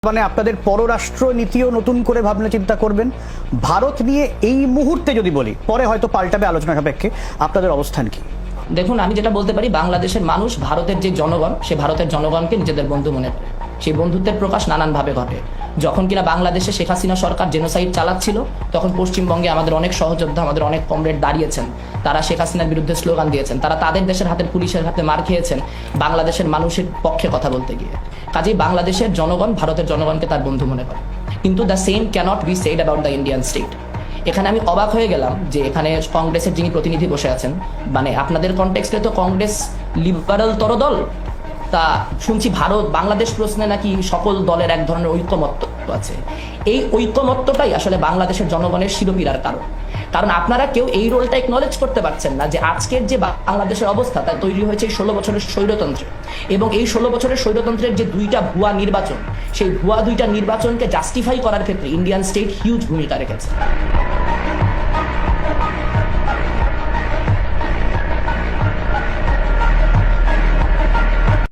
মানে আপনাদের পররাষ্ট্র নীতিও নতুন করে ভাবনা চিন্তা করবেন। ভারত নিয়ে এই মুহূর্তে যদি বলি, পরে হয়তো পাল্টাবে আলোচনা সাপেক্ষে, আপনাদের অবস্থান কি? দেখুন, আমি যেটা বলতে পারি, বাংলাদেশের মানুষ ভারতের যে জনগণ, সে ভারতের জনগণকে নিজেদের বন্ধু মনে করে। সেই বন্ধুত্বের প্রকাশ নানানভাবে ঘটে। যখন কিনা বাংলাদেশে শেখ হাসিনা সরকার জেনোসাইড চালাচ্ছিল, তখন পশ্চিমবঙ্গে আমাদের অনেক সহযোদ্ধা, আমাদের অনেক কমরেড দাঁড়িয়েছেন। তারা শেখ হাসিনার বিরুদ্ধে স্লোগান দিয়েছেন, তারা তাদের দেশের হাতে, পুলিশের হাতে মার খেয়েছেন বাংলাদেশের মানুষের পক্ষে কথা বলতে গিয়ে। কাজেই বাংলাদেশের জনগণ ভারতের জনগণকে তার বন্ধু মনে করে। কিন্তু the same cannot be said about the Indian state. এখানে আমি অবাক হয়ে গেলাম যে এখানে কংগ্রেসের যিনি প্রতিনিধি বসে আছেন, মানে আপনাদের কনটেক্সটে তো কংগ্রেস লিবারাল তর দল, তা শুনছি ভারত বাংলাদেশ প্রশ্নে নাকি সকল দলের এক ধরনের ঐকমত্য আছে। এই ঐকমত্যটাই আসলে বাংলাদেশের জনগণের শিরোপীড়ার কারণ আপনারা কেউ এই রোলটা একনলেজ করতে পারছেন না যে আজকের যে বাংলাদেশের অবস্থা তা তৈরি হয়েছে 16 বছরের স্বৈরতন্ত্রে, এবং এই 16 বছরের স্বৈরতন্ত্রের যে দুইটা ভুয়া নির্বাচন, সেই ভুয়া দুইটা নির্বাচনকে জাস্টিফাই করার ক্ষেত্রে ইন্ডিয়ান স্টেট হিউজ ভূমিকা রেখেছে।